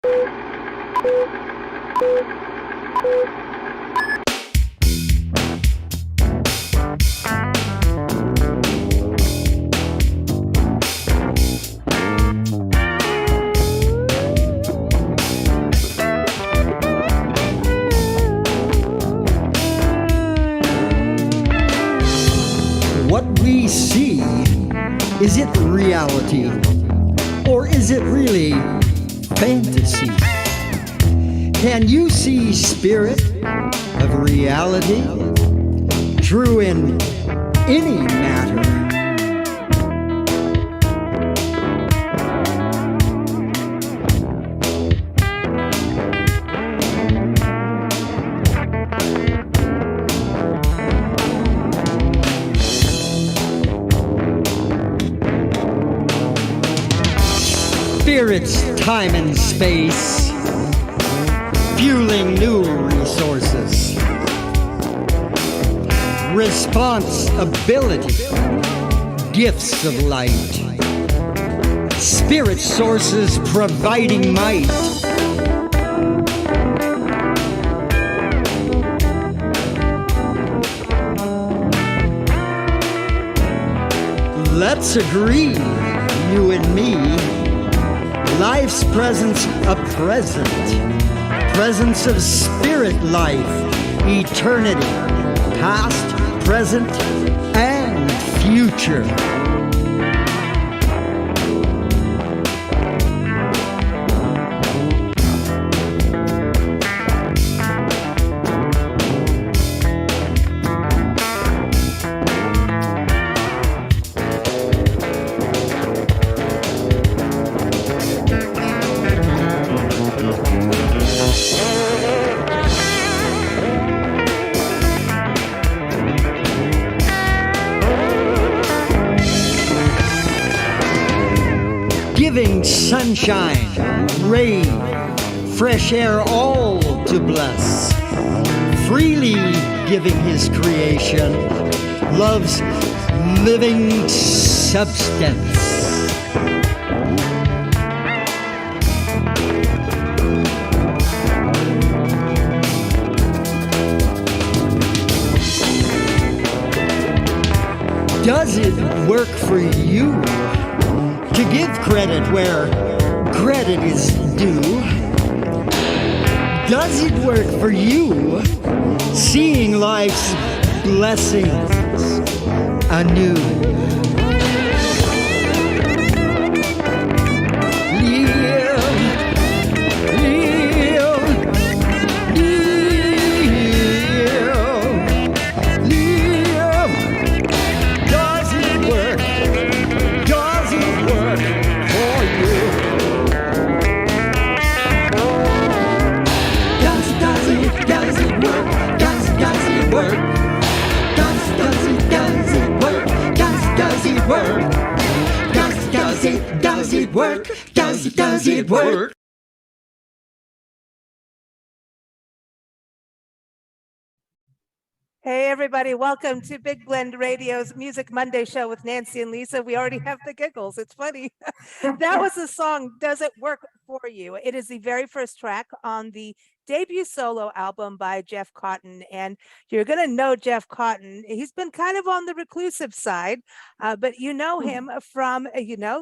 What we see, is it reality? Or is it really fantasy? Can you see spirit of reality? True in any matter. Spirits, time and space, fueling new resources. Responsibility, gifts of light. Spirit sources providing might. Let's agree, you and me. Life's presence a present, presence of spirit life, eternity, past, present, and future. Giving sunshine, rain, fresh air, all to bless. Freely giving his creation, love's living substance. Does it work for you? To give credit where credit is due. Does it work for you? Seeing life's blessings anew. Does it work? Hey everybody, welcome to Big Blend Radio's Music Monday show with Nancy and Lisa. We already have the giggles. It's funny. That was the song, Does It Work For You? It is the very first track on the debut solo album by Jeff Cotton. And you're going to know Jeff Cotton. He's been kind of on the reclusive side, but you know him from,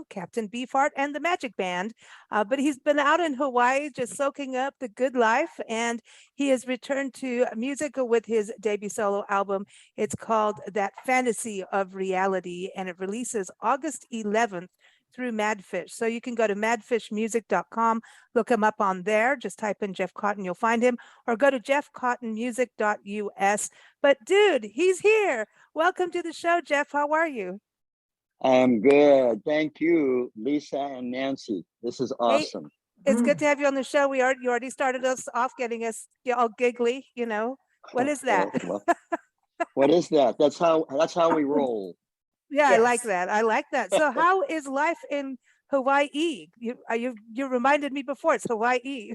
Captain Beefheart and the Magic Band. But he's been out in Hawaii just soaking up the good life. And he has returned to music with his debut solo album. It's called That Fantasy of Reality, and it releases August 11th through Madfish. So you can go to madfishmusic.com, look him up on there, just type in Jeff Cotton, you'll find him, or go to jeffcottonmusic.us. But dude, he's here. Welcome to the show, Jeff. How are you? I'm good. Thank you, Lisa and Nancy. This is awesome. Hey, it's good to have you on the show. You already started us off getting us all giggly, What is that? Well, what is that? That's how we roll. Yeah, yes. I like that. So how is life in Hawaii? You reminded me before, it's Hawaii.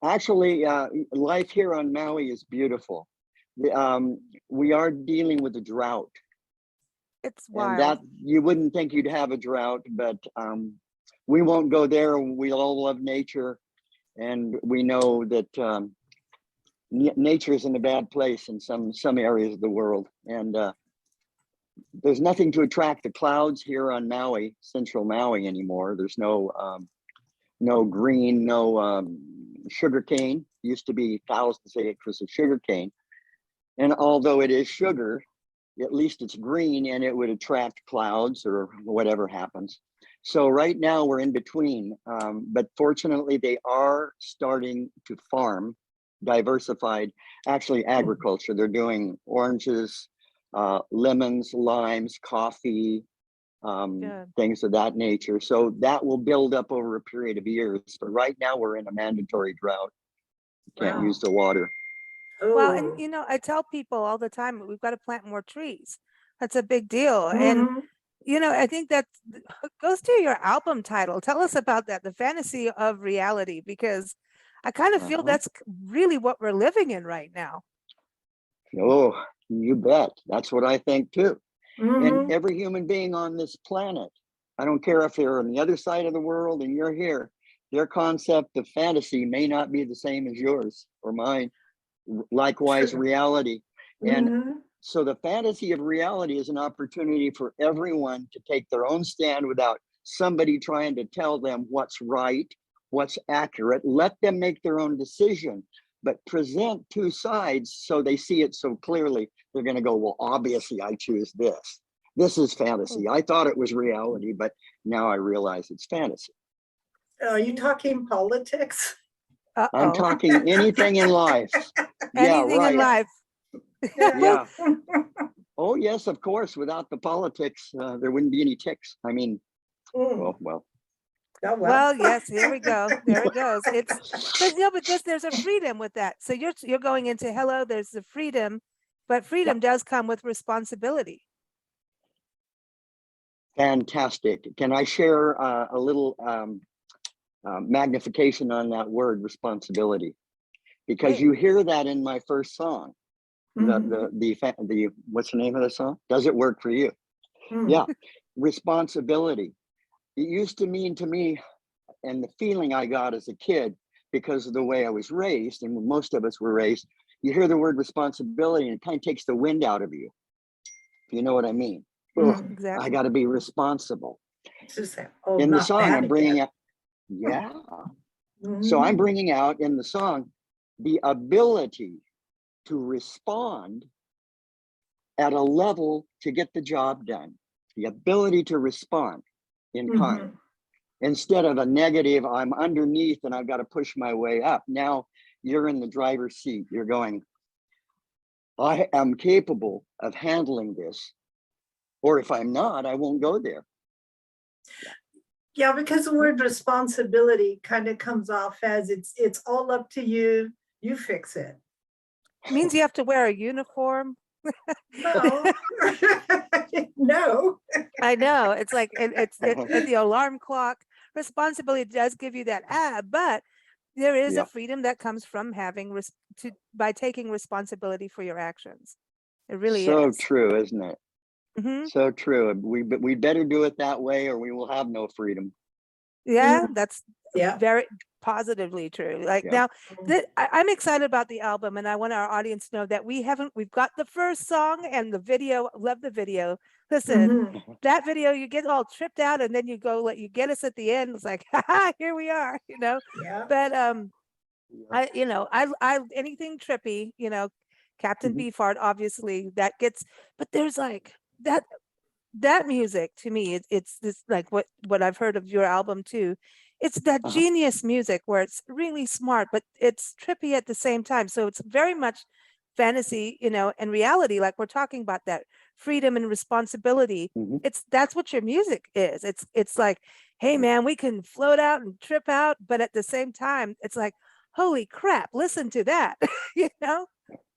Actually, life here on Maui is beautiful. We are dealing with a drought. It's wild. And that you wouldn't think you'd have a drought, but we won't go there. We all love nature, and we know that nature is in a bad place in some areas of the world, and there's nothing to attract the clouds here on Maui, central Maui anymore. There's no green, no sugar cane. Used to be thousands of acres of sugar cane, and although it is sugar, at least it's green and it would attract clouds or whatever happens. So right now we're in between, but fortunately they are starting to farm diversified, actually agriculture. They're doing oranges, lemons, limes, coffee, things of that nature. So that will build up over a period of years. But right now we're in a mandatory drought. Can't use the water. Well, and you know, I tell people all the time, we've got to plant more trees. That's a big deal. And you know, I think that goes to your album title. Tell us about that, the fantasy of reality, because I kind of feel that's really what we're living in right now. Oh, you bet. That's what I think too. And every human being on this planet, I don't care if they're on the other side of the world and you're here, their concept of fantasy may not be the same as yours or mine. Likewise, reality. And so the fantasy of reality is an opportunity for everyone to take their own stand without somebody trying to tell them what's right, what's accurate. Let them make their own decision, but present two sides so they see it so clearly. They're going to go, well, obviously I choose this. This is fantasy. I thought it was reality, but now I realize it's fantasy. Are you talking politics? I'm talking anything in life. Anything in life. Yeah. Oh, yes, of course. Without the politics, there wouldn't be any ticks. I mean, well. Oh, well, yes, here we go. There it goes. It's but no, but there's a freedom with that. So you're going into hello, there's the freedom, but freedom does come with responsibility. Fantastic. Can I share a little magnification on that word, responsibility? Because you hear that in my first song. The what's the name of the song? Does it work for you? Yeah, responsibility. It used to mean to me, and the feeling I got as a kid, because of the way I was raised, and most of us were raised, you hear the word responsibility and it kind of takes the wind out of you. If you know what I mean. Exactly. I got to be responsible. Oh, in the song, I'm bringing out, so I'm bringing out in the song the ability to respond at a level to get the job done. The ability to respond in kind. Instead of a negative, I'm underneath and I've got to push my way up. Now you're in the driver's seat. You're going, I am capable of handling this. Or if I'm not, I won't go there. Yeah, because the word responsibility kind of comes off as it's all up to you. You fix it. It means you have to wear a uniform. No. No. I know. It's like it's the alarm clock. Responsibility does give you that, but there is a freedom that comes from having by taking responsibility for your actions. It really so is. So true, isn't it? So true. We better do it that way or we will have no freedom. Yeah, that's very positively true. Like now, I'm excited about the album, and I want our audience to know that we've got the first song and the video. Love the video. Listen, that video, you get all tripped out, and then you get us at the end. It's like, haha, here we are, you know. Yeah. But I anything trippy, you know, Captain Beefheart, obviously that gets, but there's like that music to me, it's this like what I've heard of your album too. It's that genius music where it's really smart, but it's trippy at the same time. So it's very much fantasy, you know, and reality. Like we're talking about that freedom and responsibility. That's what your music is. It's like, hey man, we can float out and trip out, but at the same time, it's like, holy crap, listen to that, you know?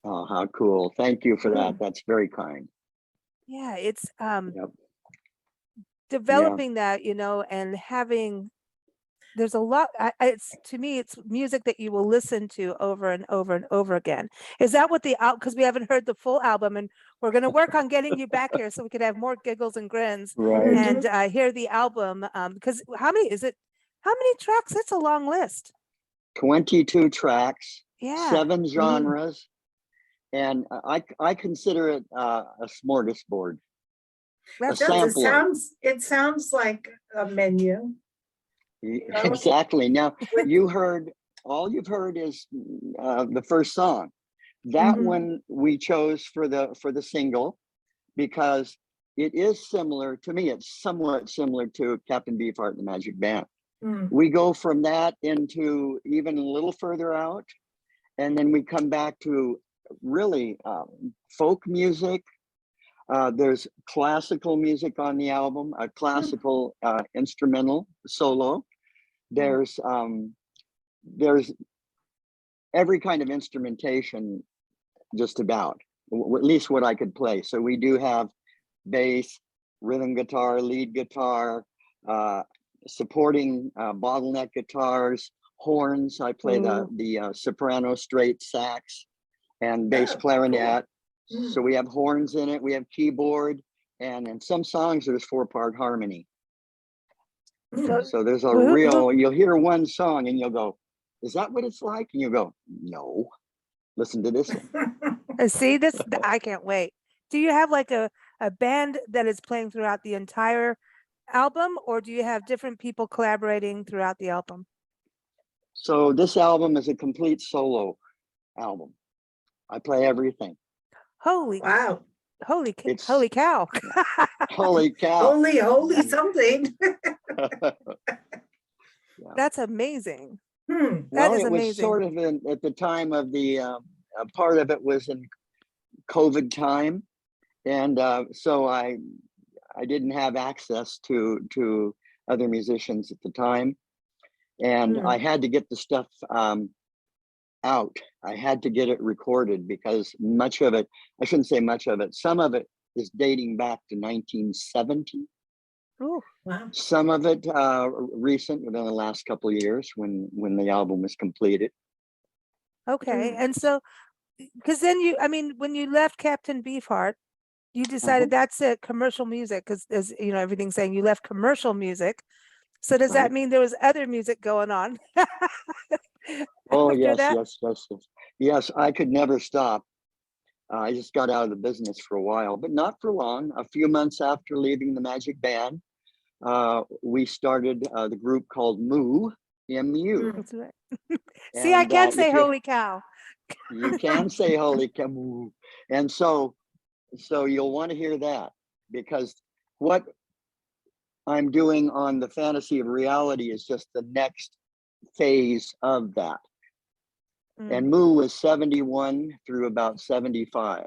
Oh, how cool. Thank you for that. That's very kind. Yeah, it's developing that, you know, and having there's a lot. It's to me, it's music that you will listen to over and over and over again. Is that what the out? Because we haven't heard the full album, and we're going to work on getting you back here so we could have more giggles and grins Right. and hear the album. Because how many is it? How many tracks? It's a long list. 22 tracks, Yeah. 7 genres, and I consider it a smorgasbord. That's sampler. It sounds like a menu. Exactly. Now all you've heard is the first song. That one we chose for the single because it is similar to me. It's somewhat similar to Captain Beefheart and the Magic Band. We go from that into even a little further out, and then we come back to really folk music. There's classical music on the album, a classical instrumental solo. There's every kind of instrumentation, just about, at least what I could play. So we do have bass, rhythm guitar, lead guitar, supporting bottleneck guitars, horns. I play the soprano straight sax and bass clarinet. Cool. So we have horns in it, we have keyboard, and in some songs there's 4-part harmony. So there's a real, you'll hear one song and you'll go, is that what it's like? And you'll go, no, listen to this one. See this, I can't wait. Do you have like a band that is playing throughout the entire album, or do you have different people collaborating throughout the album? So this album is a complete solo album. I play everything. Holy wow. Holy cow. Holy cow. Holy something. That's amazing. Well, it was sort of at the time of the part of it was in COVID time, and so I didn't have access to other musicians at the time, and I had to get the stuff out. I had to get it recorded because much of it, I shouldn't say much of it, some of it is dating back to 1970. Oh, wow. Some of it recent, within the last couple of years when the album was completed. Okay. And so, because then when you left Captain Beefheart, you decided that's it, commercial music, because as you know, everything's saying you left commercial music. So does that mean there was other music going on? Oh, yes. I could never stop. I just got out of the business for a while, but not for long. A few months after leaving the Magic Band, we started the group called Moo, M-U. That's right. See, I can say holy cow. You can say holy cow. Moo. And so you'll want to hear that, because what I'm doing on the Fantasy of Reality is just the next phase of that. And Moo was 71 through about 75,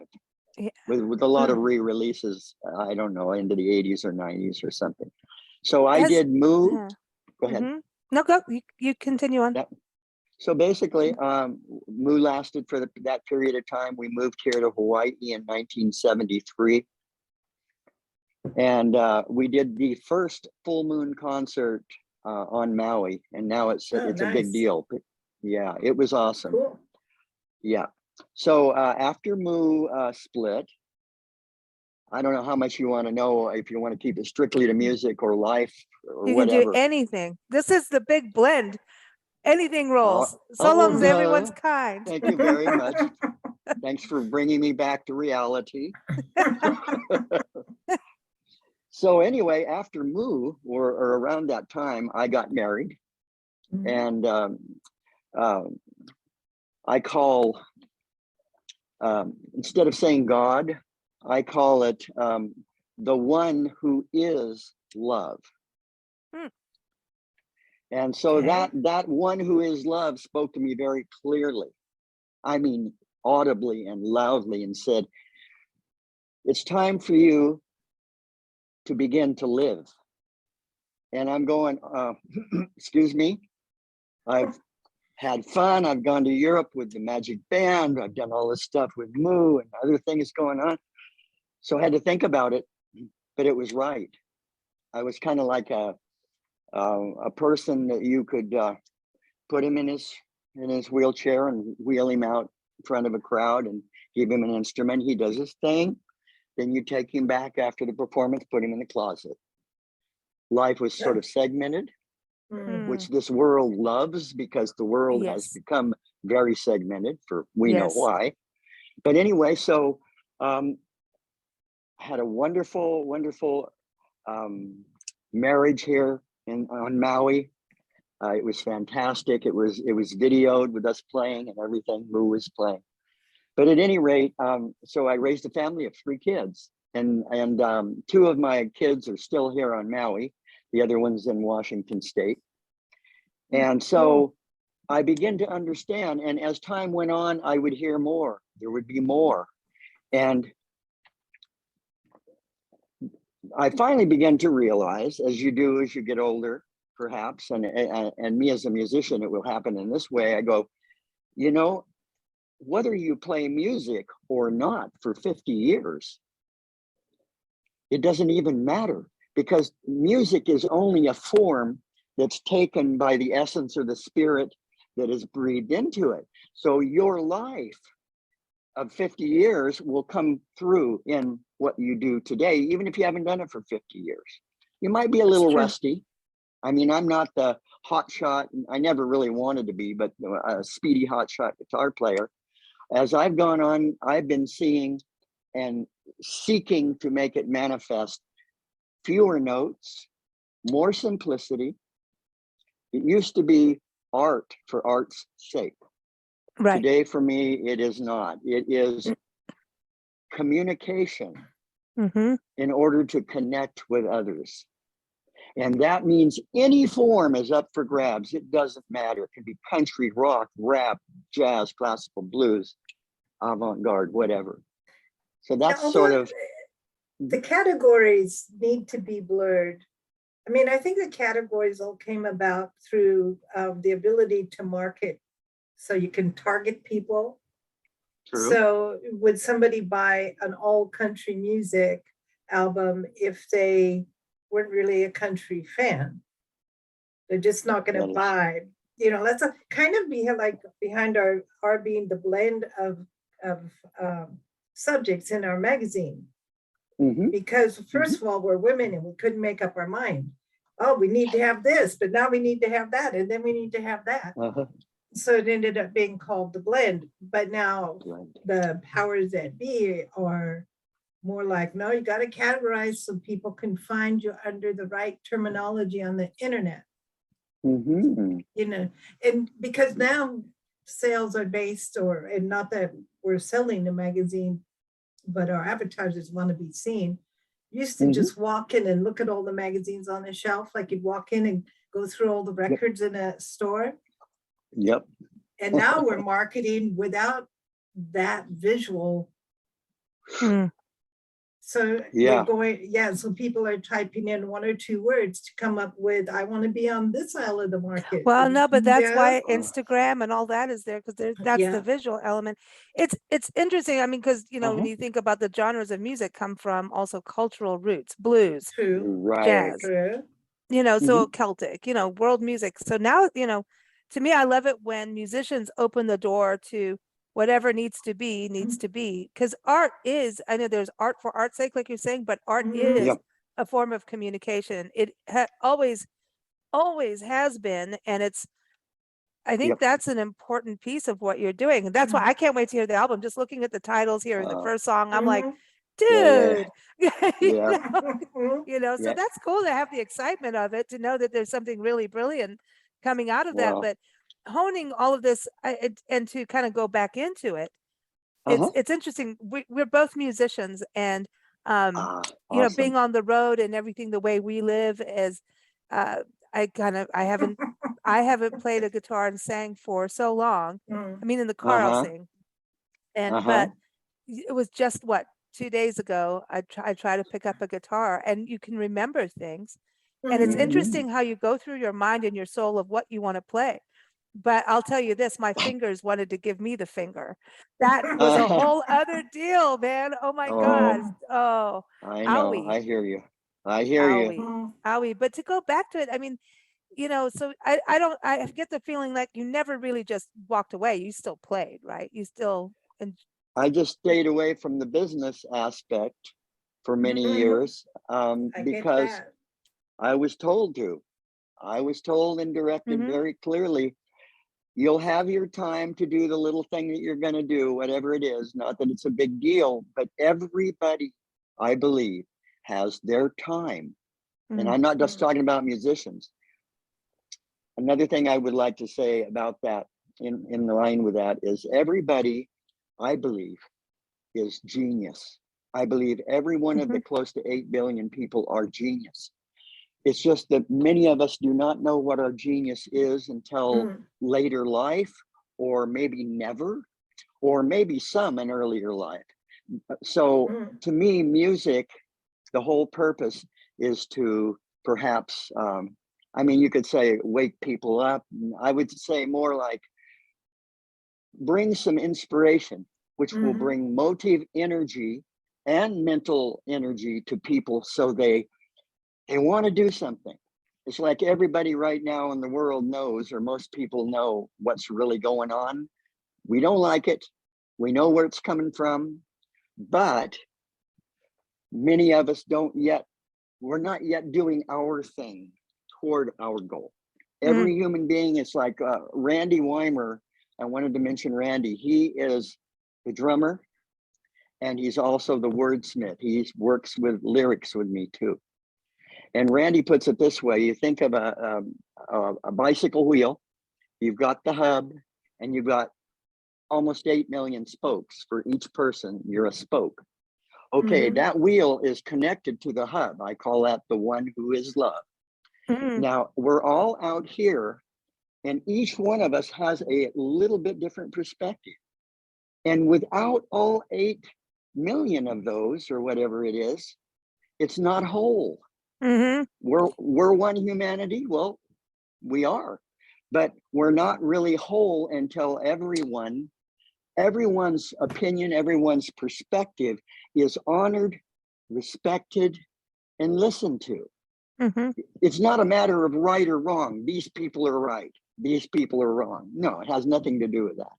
with a lot of re-releases, I don't know, into the 80s or 90s or something. So I did Moo. Go ahead. No, go. You continue on. So basically, Moo lasted for that period of time. We moved here to Hawaii in 1973. And we did the first full moon concert on Maui. And now it's a big deal. Yeah, it was awesome. Cool. Yeah. So after Moo split, I don't know how much you want to know, if you want to keep it strictly to music or life or you whatever. You can do anything. This is the big blend. Anything rolls, so long as everyone's kind. Thank you very much. Thanks for bringing me back to reality. So anyway, after Moo, or around that time, I got married. And I call, instead of saying God, I call it the one who is love. And so that one who is love spoke to me very clearly. I mean, audibly and loudly, and said, it's time for you to begin to live. And I'm going, excuse me, I've had fun. I've gone to Europe with the Magic Band. I've done all this stuff with Moo and other things going on. So I had to think about it, but it was right. I was kind of like a a person that you could put him in his wheelchair and wheel him out in front of a crowd and give him an instrument. He does his thing. Then you take him back after the performance, put him in the closet. Life was sort of segmented, which this world loves, because the world has become very segmented, for we know why. But anyway, so had a wonderful, wonderful marriage here on Maui. It was fantastic. It was videoed with us playing and everything. Lou was playing. But at any rate, so I raised a family of 3 kids, and 2 of my kids are still here on Maui. The other one's in Washington State. And so I began to understand. And as time went on, I would hear more. There would be more. And I finally began to realize, as you do as you get older, perhaps, and me as a musician, it will happen in this way. I go, you know, whether you play music or not for 50 years, it doesn't even matter, because music is only a form that's taken by the essence or the spirit that is breathed into it. So your life of 50 years will come through in what you do today, even if you haven't done it for 50 years. You might be a little rusty. I mean, I'm not the hotshot, I never really wanted to be, but a speedy hotshot guitar player. As I've gone on, I've been seeing and seeking to make it manifest fewer notes, more simplicity. It used to be art for art's sake. Right. Today, for me, it is not. It is communication in order to connect with others. And that means any form is up for grabs. It doesn't matter. It can be country, rock, rap, jazz, classical, blues, avant-garde, whatever. So that's sort of... The categories need to be blurred. I mean, I think the categories all came about through the ability to market, so you can target people. True. So would somebody buy an all country music album if they weren't really a country fan? They're just not going to buy, you know, let's kind of be like behind our being the blend of subjects in our magazine. Because first of all, we're women and we couldn't make up our mind. Oh, we need to have this, but now we need to have that, and then we need to have that. So it ended up being called the blend. But now the powers that be are more like, no, you got to categorize so people can find you under the right terminology on the internet. You know, and because now sales are based, and not that we're selling the magazine, but our advertisers want to be seen. Used to just walk in and look at all the magazines on the shelf, like you'd walk in and go through all the records in a store. And now we're marketing without that visual. So we're going, so people are typing in 1 or 2 words to come up with, I want to be on this aisle of the market. Well, no, but that's why Instagram and all that is there, because that's the visual element. It's interesting. I mean, because, you know, when you think about the genres of music come from also cultural roots, blues, jazz, you know, so Celtic, you know, world music. So now, you know, to me, I love it when musicians open the door to whatever needs to be, because art is, I know there's art for art's sake, like you're saying, but art is a form of communication. It always has been. And I think that's an important piece of what you're doing. And that's why I can't wait to hear the album. Just looking at the titles here in the first song, I'm like, dude, you know, so that's cool to have the excitement of it, to know that there's something really brilliant coming out of that. But honing all of this and to kind of go back into it, it's interesting. We're both musicians, and you know, being on the road and everything, the way we live is I haven't played a guitar and sang for so long. I mean, in the car I'll sing, and but it was just 2 days ago I try to pick up a guitar, and you can remember things. And it's interesting how you go through your mind and your soul of what you want to play. But I'll tell you this, my fingers wanted to give me the finger. That was a whole other deal, man. Oh my God. Oh, I know. owie. I hear you. I hear you. Owie. But to go back to it, I mean, so I get the feeling like you never really just walked away. You still played, right? You still, and I just stayed away from the business aspect for many years I get because that. I was told to. I was told and directed very clearly, you'll have your time to do the little thing that you're going to do, whatever it is. Not that it's a big deal, but everybody, I believe, has their time. And I'm not just talking about musicians. Another thing I would like to say about that, in line with that, is everybody, I believe, is genius. I believe every one of the close to 8 billion people are genius. It's just that many of us do not know what our genius is until later life, or maybe never, or maybe some in earlier life. So to me, music, the whole purpose is to perhaps, I mean, you could say wake people up. I would say more like bring some inspiration, which will bring motive energy and mental energy to people, so they want to do something. It's like everybody right now in the world knows, or most people know, what's really going on. We don't like it. We know where it's coming from, but many of us we're not yet doing our thing toward our goal. Every human being is like Randy Weimer. I wanted to mention Randy. He is the drummer, and he's also the wordsmith. He works with lyrics with me too. And Randy puts it this way: you think of a bicycle wheel, you've got the hub, and you've got almost 8 million spokes. For each person, you're a spoke. Okay, that wheel is connected to the hub. I call that the one who is love. Now, we're all out here, and each one of us has a little bit different perspective. And without all 8 million of those, or whatever it is, it's not whole. We're one humanity. Well, we are, but we're not really whole until everyone's opinion, everyone's perspective is honored, respected, and listened to. It's not a matter of right or wrong. These people are right, these people are wrong. No, it has nothing to do with that.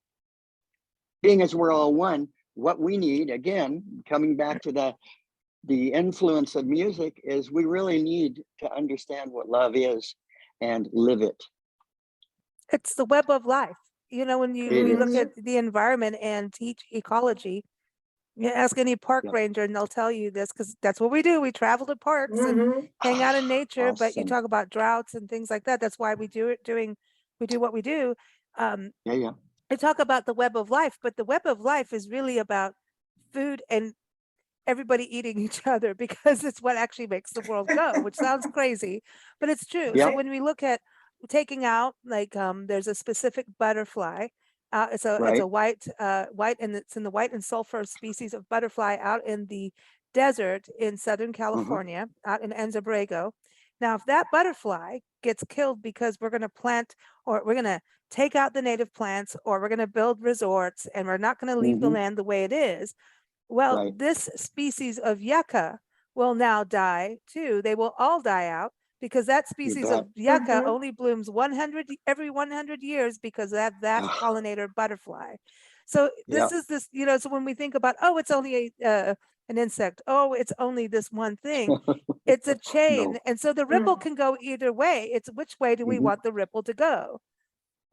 Being as we're all one, what we need, again, coming back to the influence of music, is we really need to understand what love is and live it. It's the web of life. When you look at the environment and teach ecology, you ask any park ranger and they'll tell you this, because that's what we do. We travel to parks and hang out in nature. But you talk about droughts and things like that. That's why we do what we do. I talk about the web of life, but the web of life is really about food and everybody eating each other, because it's what actually makes the world go, which sounds crazy, but it's true. So when we look at taking out, like, there's a specific butterfly, it's a white, and it's in the white and sulfur species of butterfly out in the desert in Southern California, out in Enzabrego. Now, if that butterfly gets killed because we're going to plant, or we're going to take out the native plants, or we're going to build resorts, and we're not going to leave the land the way it is, well, this species of yucca will now die too. They will all die out, because that species of yucca only blooms every 100 years, because of that pollinator butterfly. So this is this, so when we think about, oh, it's only an insect, oh, it's only this one thing, it's a chain. And so the ripple can go either way. It's which way do we want the ripple to go?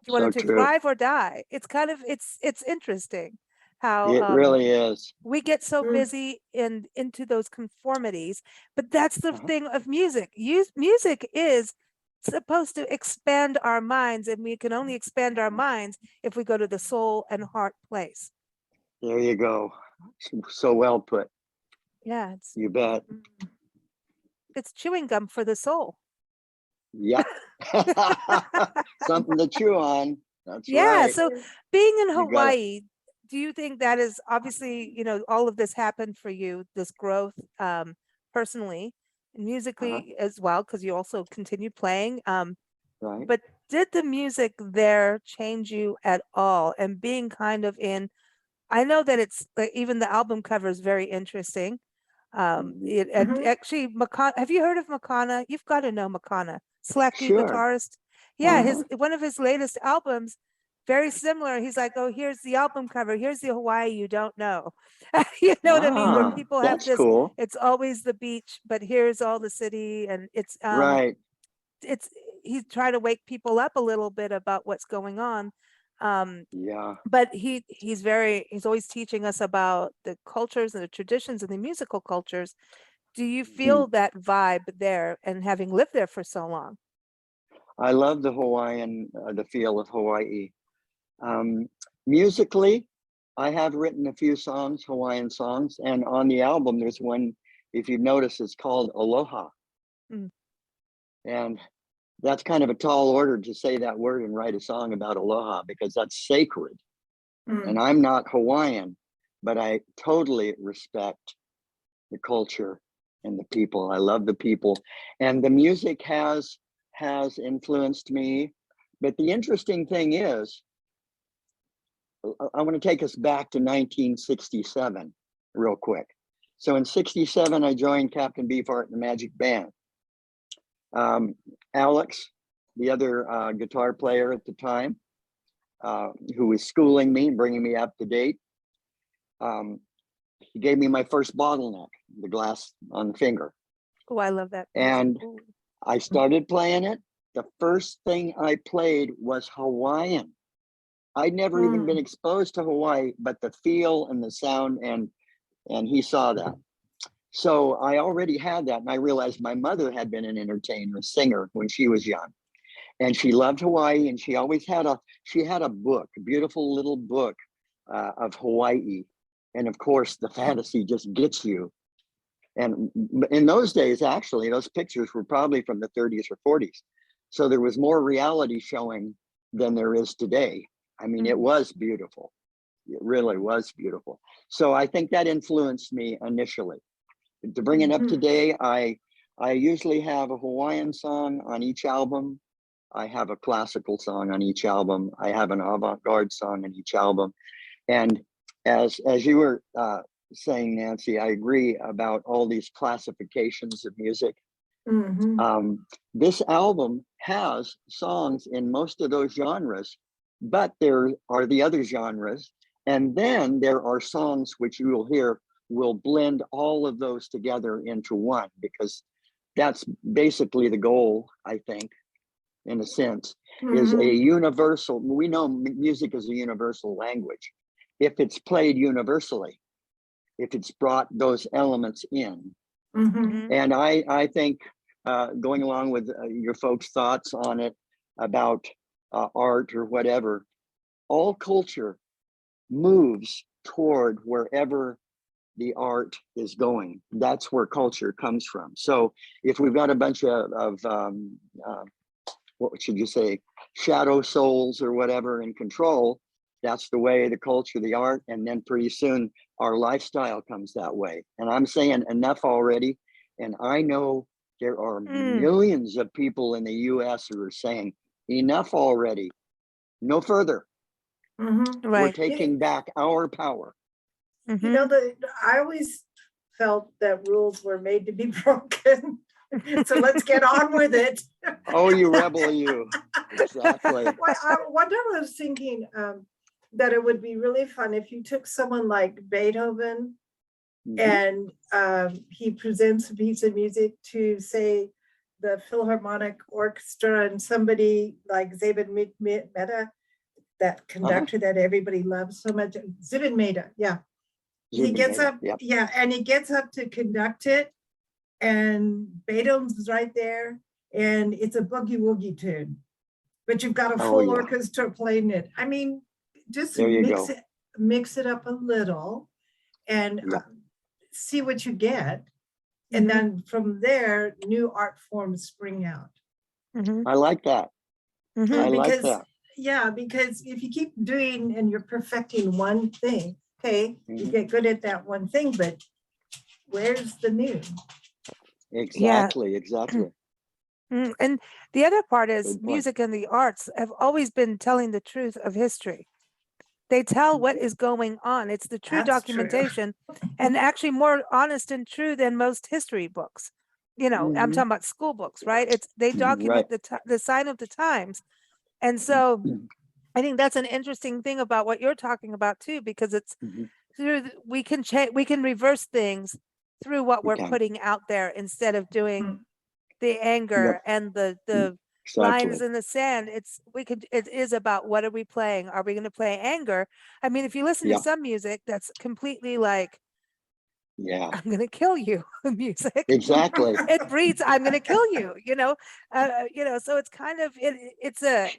Do you want it to thrive or die? It's kind of, it's interesting how it really is. We get so busy into those conformities, but that's the thing of music. Music is supposed to expand our minds, and we can only expand our minds if we go to the soul and heart place. There you go. So well put. Yeah, you bet. It's chewing gum for the soul. Yep. Something to chew on. That's yeah. right. So being in Hawaii, do you think that is obviously, all of this happened for you, this growth, personally, musically as well, because you also continued playing. Right. But did the music there change you at all? And being kind of I know that it's like, even the album cover is very interesting. Actually, Makana, have you heard of Makana? You've got to know Makana. Slacky Sure. guitarist. Yeah, Uh-huh. one of his latest albums, very similar. He's like, oh, here's the album cover. Here's the Hawaii you don't know. You know what I mean? Where Ah, people have that's this, cool. it's always the beach, but here's all the city. And Right. it's he's trying to wake people up a little bit about what's going on. Yeah. But he's always teaching us about the cultures and the traditions and the musical cultures. Do you feel that vibe there, and having lived there for so long? I love the Hawaiian, the feel of Hawaii. Musically, I have written a few songs, Hawaiian songs, and on the album, there's one, if you've noticed, it's called Aloha. Mm. And that's kind of a tall order to say that word and write a song about aloha, because that's sacred. And I'm not Hawaiian, but I totally respect the culture and the people. I love the people, and the music has influenced me. But the interesting thing is, I want to take us back to 1967 real quick. So in 67, I joined Captain Beefheart and the Magic Band. Alex, the other guitar player at the time, who was schooling me and bringing me up to date, he gave me my first bottleneck, the glass on the finger. Oh, I love that. And Ooh. I started playing it. The first thing I played was Hawaiian. I'd never even been exposed to Hawaii, but the feel and the sound, and he saw that. So I already had that, and I realized my mother had been an entertainer, a singer when she was young, and she loved Hawaii, and she always had a book, a beautiful little book of Hawaii, and of course the fantasy just gets you. And in those days, actually, those pictures were probably from the 30s or 40s, so there was more reality showing than there is today. I mean, it was beautiful. It really was beautiful. So I think that influenced me initially. To bring it up today, I usually have a Hawaiian song on each album. I have a classical song on each album. I have an avant-garde song on each album. And as you were saying, Nancy, I agree about all these classifications of music. This album has songs in most of those genres, but there are the other genres. And then there are songs which you will hear will blend all of those together into one, because that's basically the goal, I think, in a sense, is a universal. We know music is a universal language. If it's played universally, if it's brought those elements in. And I think, going along with your folks' thoughts on it about art or whatever, all culture moves toward wherever the art is going. That's where culture comes from. So if we've got a bunch of what should you say, shadow souls or whatever in control, that's the way the culture, the art, and then pretty soon our lifestyle comes that way. And I'm saying enough already. And I know there are millions of people in the US who are saying enough already, no further. We're taking back our power. You know, I always felt that rules were made to be broken. So let's get on with it. Oh, you rebel, you. Exactly. One time I was thinking that it would be really fun if you took someone like Beethoven and he presents a piece of music to, say, the Philharmonic Orchestra, and somebody like Zubin Mehta, that conductor that everybody loves so much, Zubin Mehta, he gets up, and he gets up to conduct it, and Beethoven's right there, and it's a boogie woogie tune, but you've got a full orchestra playing it. I mean, just mix it up a little, and see what you get, and then from there, new art forms spring out. I like that. I like that. Yeah, because if you keep doing and you're perfecting one thing, okay, you get good at that one thing, but where's the new? Exactly. And the other part is music and the arts have always been telling the truth of history. They tell what is going on. It's the true documentation, and actually more honest and true than most history books. you know, I'm Mhm. talking about school books, right? It's they document Right. the sign of the times. And so I think that's an interesting thing about what you're talking about too, because it's Mhm. through we can change, we can reverse things through what We we're can. putting out there instead of doing the anger Yep. and the lines Exactly. in the sand. It's it is about what are we playing? Are we going to play anger? I mean, if you listen to Yeah. some music that's completely like, Yeah. I'm going to kill you music, Exactly. it breeds I'm going to kill you, you know, so it's kind of it's a,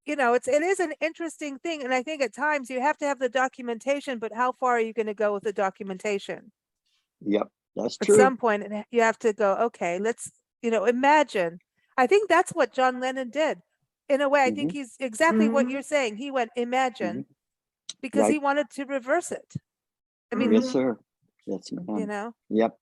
you know, it is an interesting thing. And I think at times you have to have the documentation, but how far are you going to go with the documentation? Yep. That's At true. some point, you have to go, okay, let's, you know, imagine. I think that's what John Lennon did. In a way, I think Hmm. he's exactly what you're saying. He went Hmm. imagine because he Right. wanted to reverse it. I mean, Yes, sir. Yes, you ma'am. know, Yep.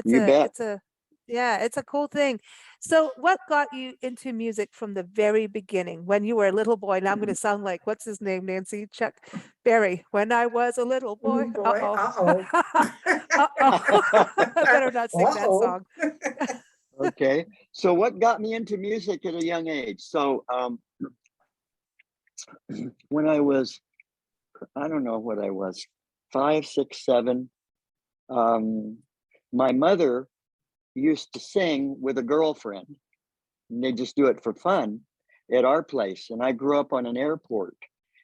You bet. it's a, yeah, it's a cool thing. So what got you into music from the very beginning when you were a little boy? Now I'm going to sound like, what's his name, Nancy? Chuck Berry. When I was a little boy. Boy, Uh-oh. uh-oh. Uh-oh. I better not sing that Uh-oh. song. Okay. So what got me into music at a young age? So when I was, I don't know what I was, 5, 6, 7, um, my mother used to sing with a girlfriend, and they just do it for fun at our place. And I grew up on an airport,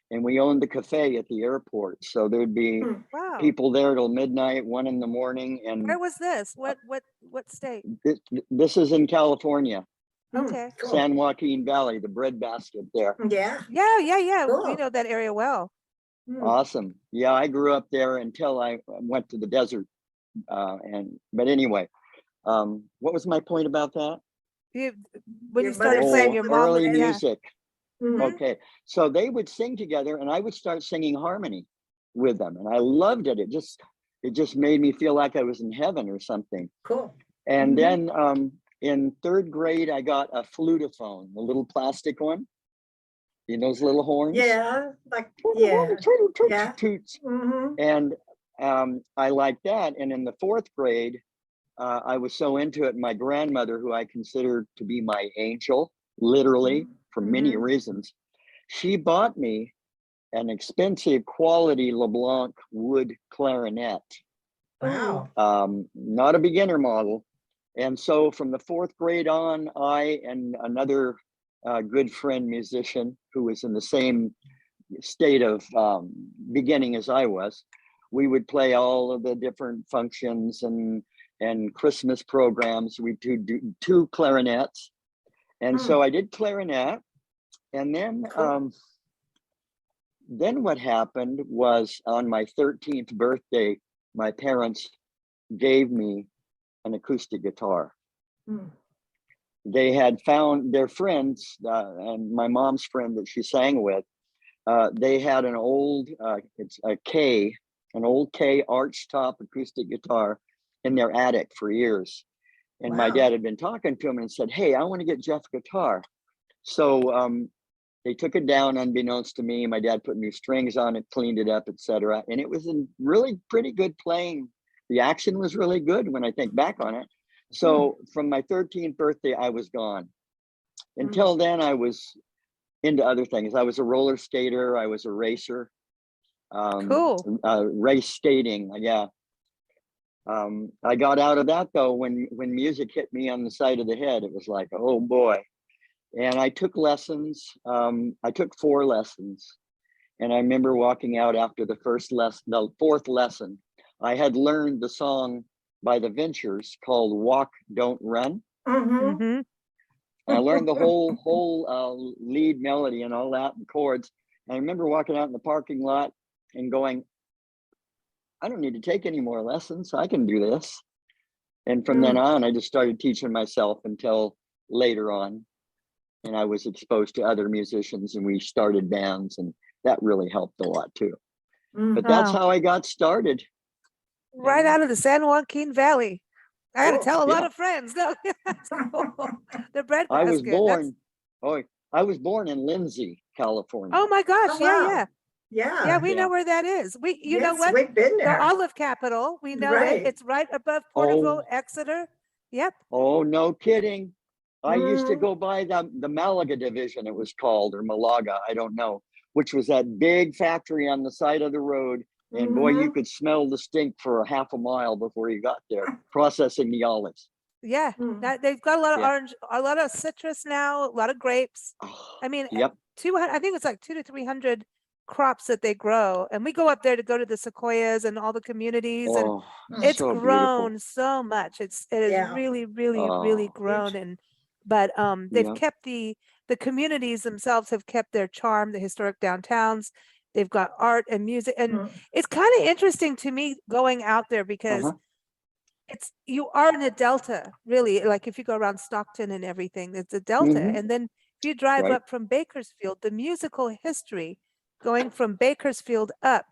and we owned the cafe at the airport. So there'd be Wow. people there till midnight, 1 in the morning, and Where was this? What state? this is in California, Okay. Cool. San Joaquin Valley, the breadbasket there. Yeah. Yeah. We Cool. know that area well. Awesome. Yeah, I grew up there until I went to the desert. But anyway, what was my point about that? You, when Your you mother started playing, sang Oh, your with mom early would, friends. yeah. music. Mhm. Okay, so they would sing together, and I would start singing harmony with them, and I loved it. It just made me feel like I was in heaven or something. Cool. And Mhm. then in 3rd grade, I got a flutophone, the little plastic one. You know those little horns? Yeah, like, yeah. Yeah. Toots. Mm-hmm. And I liked that. And in the 4th grade, I was so into it. My grandmother, who I considered to be my angel, literally, for many Mhm. reasons, she bought me an expensive quality LeBlanc wood clarinet, Wow. not a beginner model. And so from the 4th grade on, I and another good friend musician who was in the same state of beginning as I was, we would play all of the different functions and Christmas programs. We do 2 clarinets. And so I did clarinet. And Cool. then what happened was on my 13th birthday, my parents gave me an acoustic guitar. Mm. They had found their friends, and my mom's friend that she sang with, they had an old, it's a K, an old K archtop acoustic guitar in their attic for years. And my Wow. dad had been talking to him and said, "Hey, I want to get Jeff a guitar." So they took it down unbeknownst to me. My dad put new strings on it, cleaned it up, etc. And it was in really pretty good playing. The action was really good when I think back on it. So from my 13th birthday, I was gone. Until then, I was into other things. I was a roller skater. I was a racer. Cool. Race skating. Yeah. I got out of that though when music hit me on the side of the head. It was like, oh boy. And I took lessons. I took 4 lessons. And I remember walking out after the 4th lesson. I had learned the song by the Ventures called "Walk, Don't Run." Mm-hmm. Mm-hmm. I learned the whole lead melody and all that and chords. And I remember walking out in the parking lot and going, I don't need to take any more lessons. I can do this. And from then on, I just started teaching myself until later on. And I was exposed to other musicians and we started bands, and that really helped a lot too. But that's Wow. how I got started. Right out of the San Joaquin Valley. I got to Cool. tell a lot Yeah. of friends. No, that's cool. The I was breadbasket. That's, born in Lindsay, California. oh my gosh. Oh, Yeah, wow. yeah. Yeah, Yeah. we know Yeah. where that is. You know Yes, what? we've been The there. olive capital, we know it. Right. It's right above Porterville, Oh, Exeter. Yep. Oh, no kidding. I used to Mm. go by the Malaga division, it was called, or Malaga, I don't know, which was that big factory on the side of the road. And boy, you Mhm. could smell the stink for a half a mile before you got there, processing the olives. Yeah. Mm. Now they've got a lot of Yeah. orange, a lot of citrus now, a lot of grapes. Oh, I mean, yep. 200, I think it's like 200 to 300 crops that they grow. And we go up there to go to the sequoias and all the communities, and Oh, it's so beautiful. grown so much. It is Yeah. really, really, really Oh, grown. And but they've yeah. kept the communities themselves have kept their charm, the historic downtowns. They've got art and music. And Mm. it's kind of interesting to me going out there because Uh-huh. it's you are in a delta, really. Like if you go around Stockton and everything, it's a delta. Hmm. And then if you drive Right. up from Bakersfield, the musical history going from Bakersfield up,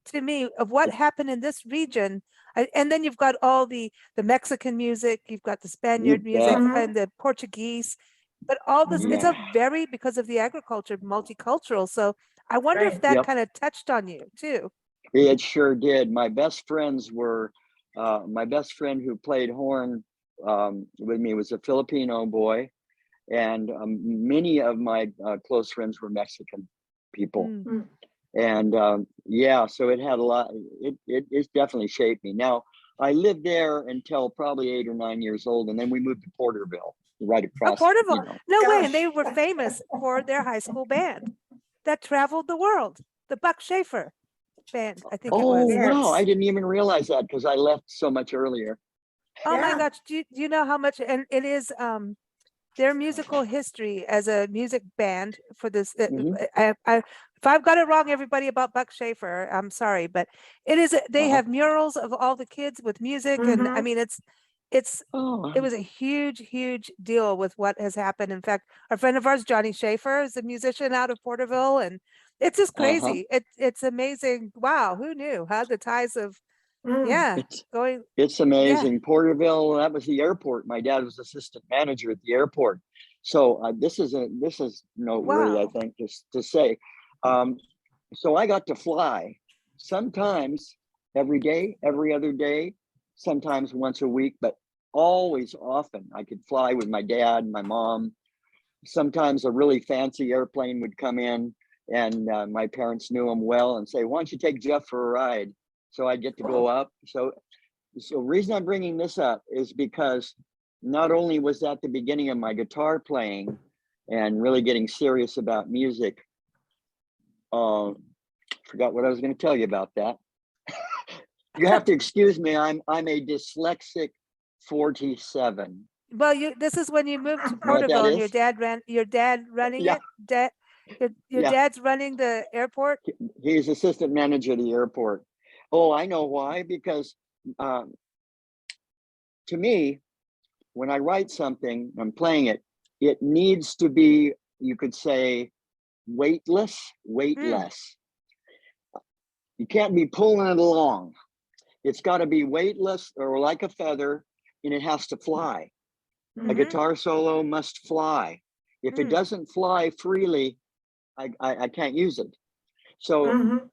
to me, of what happened in this region. And then you've got all the Mexican music, you've got the You Spaniard music bet. Mhm. and the Portuguese, but all this, it's Yeah. a very, because of the agriculture, multicultural. So I wonder if Right. that Yep. kind of touched on you too. It sure did. My best friends were, my best friend who played horn with me was a Filipino boy, and many of my close friends were Mexican people. Mm. Mm. And yeah, so it had a lot, it's definitely shaped me. Now, I lived there until probably 8 or 9 years old, and then we moved to Porterville, right Oh, across, Porterville. No way. And Gosh. they were famous for their high school band that traveled the world. The Buck Schaefer band, I think it Oh, was. wow, I Yes. didn't even realize that because I left so much earlier. Oh my Yeah. gosh. Do you know how much? And it is their musical history as a music band for this. Hmm. If I've got it wrong, everybody, about Buck Schaefer, I'm sorry, but it is. They Uh-huh. have murals of all the kids with music, and I Mhm. mean, it's Oh, it was a huge, huge deal with what has happened. In fact, a friend of ours, Johnny Schaefer, is a musician out of Porterville, and it's just uh-huh. crazy. It's amazing. Wow, who knew? Huh? The ties of Mm. yeah, It's going it's yeah. amazing. Porterville, that was the airport. My dad was assistant manager at the airport. So this is noteworthy, I Wow. think, just to say. Um, so I got to fly sometimes every day, every other day, sometimes once a week, but always often I could fly with my dad, my mom. Sometimes a really fancy airplane would come in, and my parents knew him well and say, "Why don't you take Jeff for a ride?" So I get to go up. So reason I'm bringing this up is because not only was that the beginning of my guitar playing and really getting serious about music, uh, forgot what I was going to tell you about that. You have to excuse me. I'm a dyslexic 47. Well, this is when you moved to You know what that Porterville and is? your dad running Yeah, it. Dad, your yeah. dad's running the airport. He's assistant manager of the airport. Oh, I know why. Because um, to me, when I write something, I'm playing it, it needs to be, you could say, weightless, Mm, weightless. You can't be pulling it along. It's got to be weightless or like a feather, and it has to fly. A Mhm. mm-hmm, guitar solo must fly. If it mm. doesn't fly freely, I can't use it. So Mhm.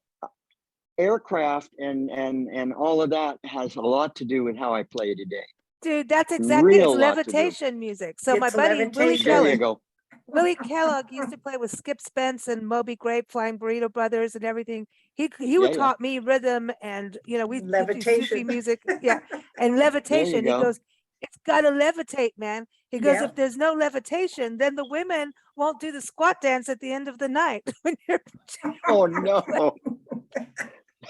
aircraft and all of that has a lot to do with how I play today. Dude, that's exactly, it's Real lot to do. levitation music. So my It's buddy Willie There you levitation. Kellogg, go. Willie Kellogg used to play with Skip Spence and Moby Grape, Flying Burrito Brothers, and everything. He Yeah, would yeah. taught me rhythm, and we did do Sufi Levitation. music, yeah, and There you levitation. He go. goes, it's got to levitate, man. He goes, Yeah. if there's no levitation, then the women won't do the squat dance at the end of the night when you're. Oh no,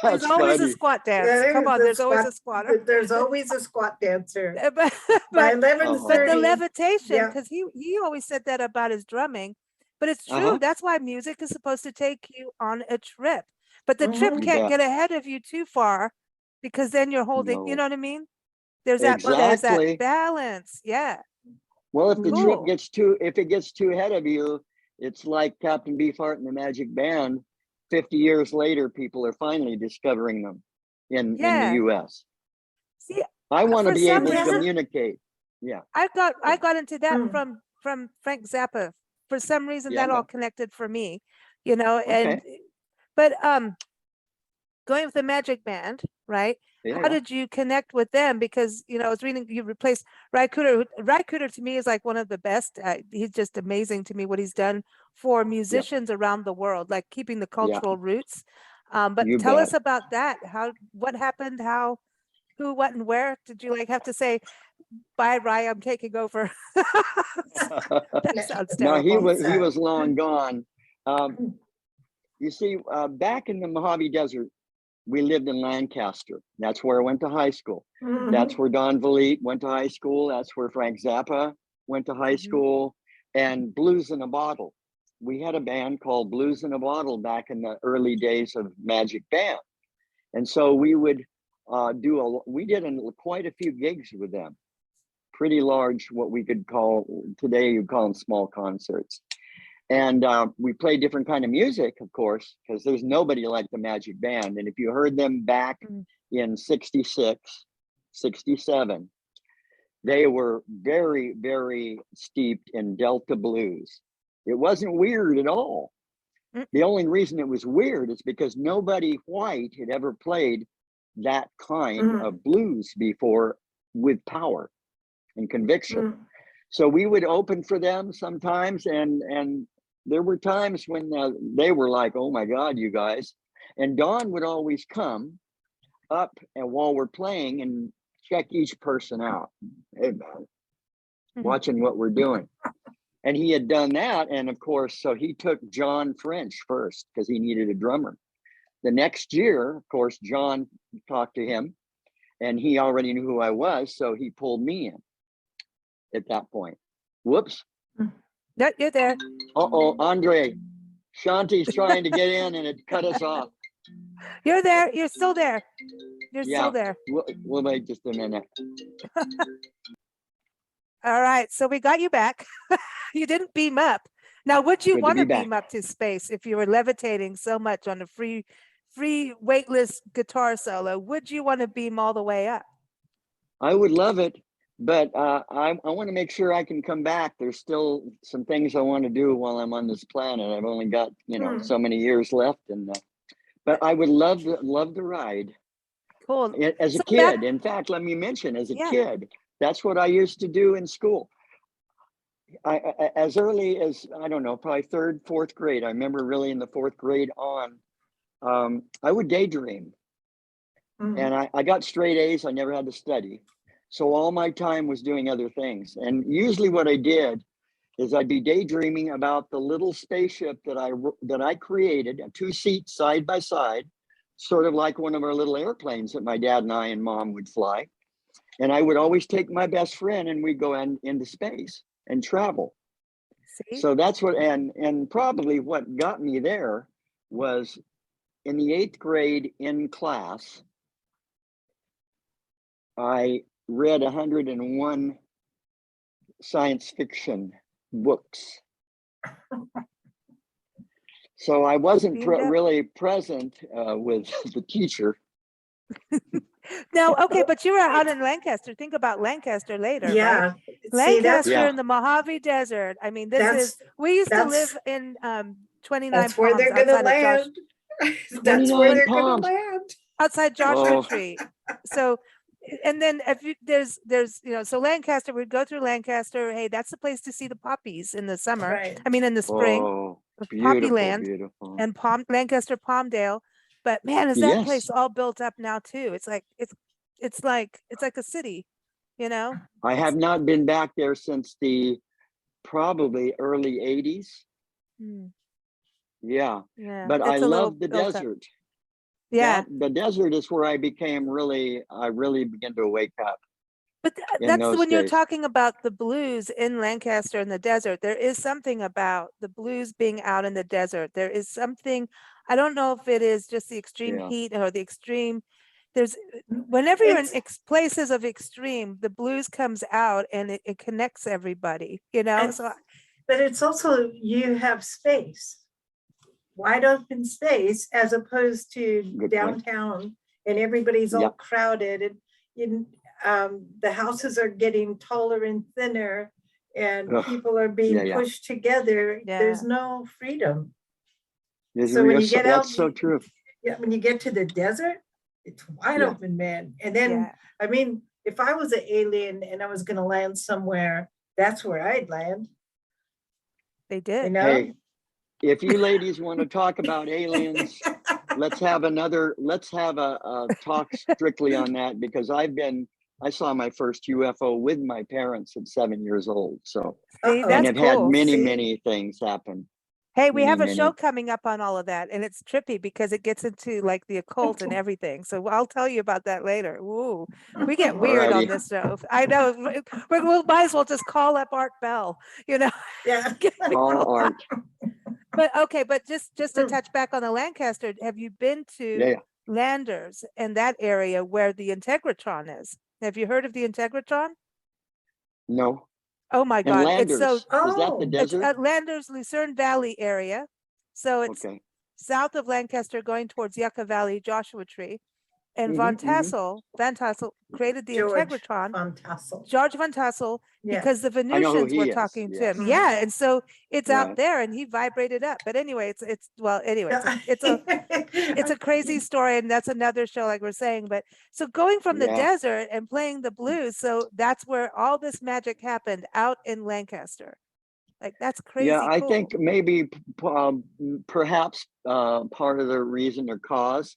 There's that's always a funny. squat dance. Come There's on, a there's always squat. a squatter. There's always a squat dancer. But By but eleven Uh-huh. but the thirty. levitation, Yeah. because he always said that about his drumming, but it's true. Uh-huh. That's why music is supposed to take you on a trip, but the trip Mhm. You can't bet. get ahead of you too far, because then you're holding. You No. know what I mean? There's that Exactly. balance. Yeah, Well, if the trip cool. Mhm. gets too, if it gets too ahead of you, it's like Captain Beefheart and the Magic Band. 50 years later, people are finally discovering them in the Yeah. US. See, I want to for be some able to Yeah. reason, communicate. Yeah, I yeah, got into that Mm. from Frank Zappa. For some reason, yeah, that yeah. all connected for me. Okay. But going with the Magic Band. right? Yeah, How did you connect with them? Because, you know, I was reading, you replaced Ry Cooder. Ry Cooder to me is like one of the best. He's just amazing to me what he's done for musicians around the world, like keeping the yeah, cultural roots. But you tell bet. us about that. What happened? How, who, what, and where? Did you like have to say, bye, Ry, I'm taking over? That sounds No, terrible. he was long gone. You see, back in the Mojave Desert, we lived in Lancaster. That's where I went to high school. That's where Don Vliet went to high school. That's where Frank Zappa went to high school. And Blues in a Bottle. We had a band called Blues in a Bottle back in the early days of Magic Band. And so we would we did quite a few gigs with them. Pretty large, what we could call, today you'd call them small concerts. And we played different kind of music, of course, because there's nobody like the Magic Band. And if you heard them back in 66, 67, they were very, very steeped in Delta blues. It wasn't weird at all. The only reason it was weird is because nobody white had ever played that kind of blues before with power and conviction. So we would open for them sometimes, and there were times when they were like, "Oh my God, you guys!" And Don would always come up and while we're playing and check each person out, hey, man, watching what we're doing. And he had done that, and of course, so he took John French first because he needed a drummer. The next year, of course, John talked to him, and he already knew who I was, so he pulled me in at that point. Whoops. No, you're there. Uh-oh, Andre, Shanti's trying to get in and it cut us off. You're there. You're still there. You're still there. We'll wait just a minute. All right. So we got you back. You didn't beam up. Now, would you Good to want be to back. beam up to space if you were levitating so much on a free weightless guitar solo? Would you want to beam all the way up? I would love it, but I want to make sure I can come back. There's still some things I want to do while I'm on this planet. I've only got, you know, so many years left, and but I would love the ride. Cool. As a So kid, in fact, let me mention, as a kid, that's what I used to do in school. As early as, I don't know, probably third, fourth grade. I remember really in the fourth grade on, I would daydream. And I got straight A's. I never had to study. So all my time was doing other things. And usually what I did is I'd be daydreaming about the little spaceship that I created, a 2-seat side by side, sort of like one of our little airplanes that my dad and I and mom would fly. And I would always take my best friend and we'd go into space and travel. See? So that's what, and probably what got me there was in the 8th grade in class, I read 101 science fiction books. So I wasn't really present with the teacher. No, okay, but you were out in Lancaster. Think about Lancaster later, Yeah. right? See, that's Lancaster in the Mojave Desert. I mean, we used to live in 29 that's where Palms they're gonna outside of Josh, land. That's where they're gonna Palms. land. outside Joshua Oh. Tree. So, and then if you, there's you know, so Lancaster, we'd go through Lancaster. Hey, that's the place to see the poppies in the summer. Right. I mean, in the spring, Oh, Poppy beautiful, Land beautiful. and Lancaster, Palmdale. But man, is that Yes. place all built up now too? It's like it's like a city, you know. I have not been back there since the probably early 80s. Yeah. But I love the desert. Yeah. The desert is where I really began to wake up. But that's when you're talking about the blues in Lancaster in the desert. There is something about the blues being out in the desert. There is something, I don't know if it is just the extreme heat or the extreme, whenever you're in places of extreme, the blues comes out and it connects everybody, you know? But it's also, you have space, wide open space, as opposed to downtown and everybody's all crowded and the houses are getting taller and thinner and people are being pushed together. There's no freedom. So when you get out, that's so true. When you get to the desert, It's wide Yeah. open, man. And then, Yeah. I mean, if I was an alien and I was going to land somewhere, that's where I'd land, They you did. know? Hey, if you ladies want to talk about aliens, let's have a talk strictly on that, because I saw my first UFO with my parents at 7 years old. So, See, Uh-oh. and that's I've had cool. many, See? many things happen. Hey, we have a Many, show many. coming up on all of that, and it's trippy because it gets into like the occult and everything. So I'll tell you about that later. Ooh, we get weird on Alrighty. this show. I know. We'll might as well just call up Art Bell, you know. Yeah. All art. But okay, but just to Mm. touch back on the Lancaster, have you been to Yeah, yeah. Landers and that area where the Integratron is? Have you heard of the Integratron? No. Oh my And God, it's so Landers, is that the Oh. it's desert? at Landers, Lucerne Valley area. So it's Okay. south of Lancaster going towards Yucca Valley, Joshua Tree. And Van Tassel created the George Integratron, Von Tassel. George Van Tassel, Yeah. because the I know who Venusians were he is. talking to him. Yes. Yeah, and so it's out Right. there and he vibrated up. But anyway, it's a crazy story, and that's another show, like we're saying. But so going from the Yeah. desert and playing the blues, so that's where all this magic happened out in Lancaster. Like that's crazy Yeah, I cool. think maybe perhaps part of the reason or cause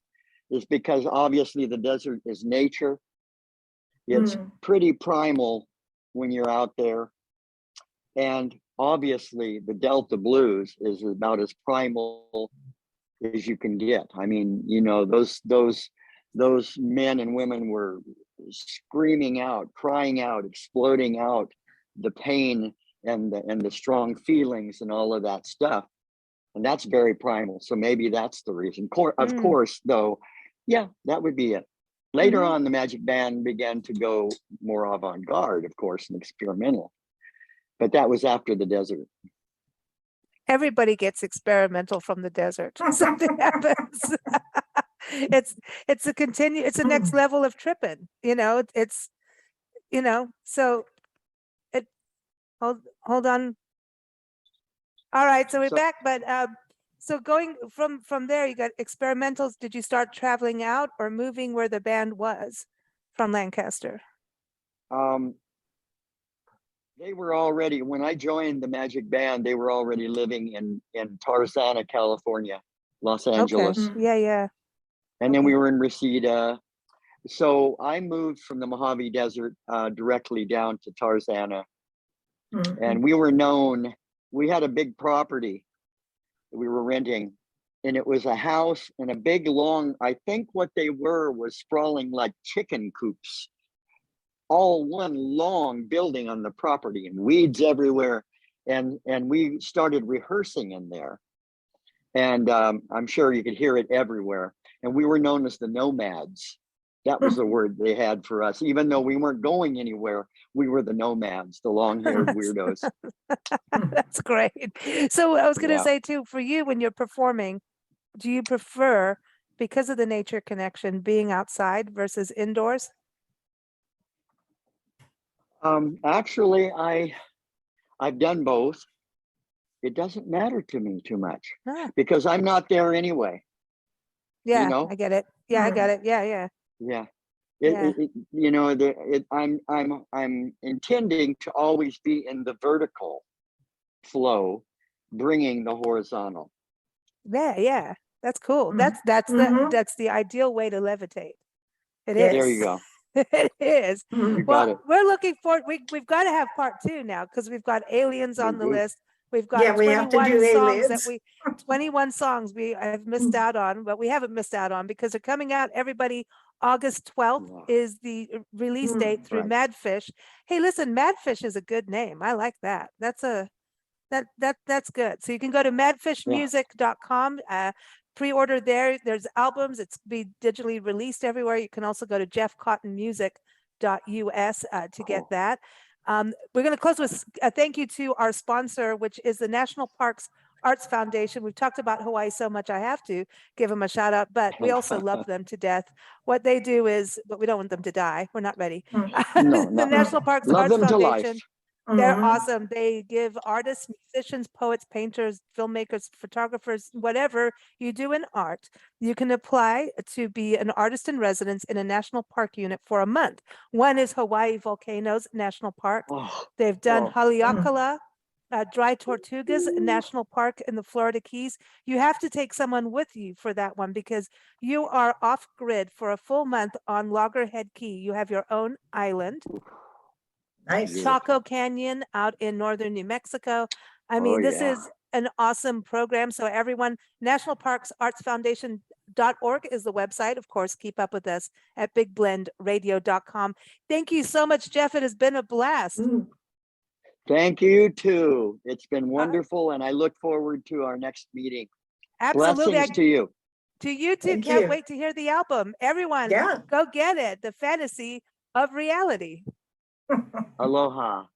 is because obviously the desert is nature. It's Mm. pretty primal when you're out there. And obviously the Delta blues is about as primal as you can get. I mean, you know, those men and women were screaming out, crying out, exploding out the pain and the strong feelings and all of that stuff. And that's very primal. So maybe that's the reason. Of Mm. course, though, yeah, that would be it. Later Mhm. on, the Magic Band began to go more avant-garde, of course, and experimental. But that was after the desert. Everybody gets experimental from the desert. Something happens. It's a next level of tripping, you know. It's you know, so it hold on. All right, so we're So, back, but so going from there, you got experimentals. Did you start traveling out or moving where the band was from Lancaster? they were already, when I joined the Magic Band, they were already living in Tarzana, California, Los Angeles. Mm. Yeah, yeah. And then we were in Reseda. So I moved from the Mojave Desert directly down to Tarzana. Mm. And we were known, we had a big property that we were renting. And it was a house and a big long, I think what they were was sprawling like chicken coops, all one long building on the property and weeds everywhere. And we started rehearsing in there. And I'm sure you could hear it everywhere. And we were known as the nomads. That was the word they had for us. Even though we weren't going anywhere, we were the nomads, the long-haired weirdos. That's great. So I was going to Yeah. say too, for you, when you're performing, do you prefer, because of the nature connection, being outside versus indoors? Actually, I've done both. It doesn't matter to me too much Ah, because I'm not there anyway. yeah, know? I get it. Yeah, I Mm. got it. Yeah, yeah. Yeah. Yeah. You know, I'm intending to always be in the vertical flow, bringing the horizontal. Yeah, yeah. That's cool. Mm. That's the ideal way to levitate. It Yes. There you is. go. It is. Mm. You got Well, it. we're looking forward. We've got to have part 2 now because we've got aliens on the Mhm. list. We've got Yeah, we have to 21 do songs that aliens. 21 songs we have missed out on, but we haven't missed out on because they're coming out. Everybody, August 12th Yeah. is the release Mm. date through Right. Madfish. Hey, listen, Madfish is a good name. I like that. That's good. So you can go to madfishmusic.com, pre-order there. There's albums. It's be digitally released everywhere. You can also go to jeffcottonmusic.us to get Cool. that. We're going to close with a thank you to our sponsor, which is the National Parks Arts Foundation. We've talked about Hawaii so much, I have to give them a shout out, but we also love them to death. What they do is, but we don't want them to die. We're not ready. Mm. No, The not National Parks love Arts them to life. Foundation They're Mhm. awesome. They give artists, musicians, poets, painters, filmmakers, photographers, whatever you do in art, you can apply to be an artist in residence in a national park unit for a month. One is Hawaii Volcanoes National Park. Oh, They've done oh. Haleakala, Dry Tortugas National Park in the Florida Keys. You have to take someone with you for that one because you are off grid for a full month on Loggerhead Key. You have your own island. Nice. Yeah. Chaco Canyon out in northern New Mexico. I Oh, mean, this yeah. is an awesome program. So everyone, National Parks Arts Foundation.org is the website. Of course, keep up with us at bigblendradio.com. Thank you so much, Jeff. It has been a blast. Mm. Thank you too. It's been wonderful, and I look forward to our next meeting. Absolutely. Blessings to you. To you too. Thank Can't you. wait to hear the album. Everyone, Yeah. go get it. The Fantasy of Reality. Aloha.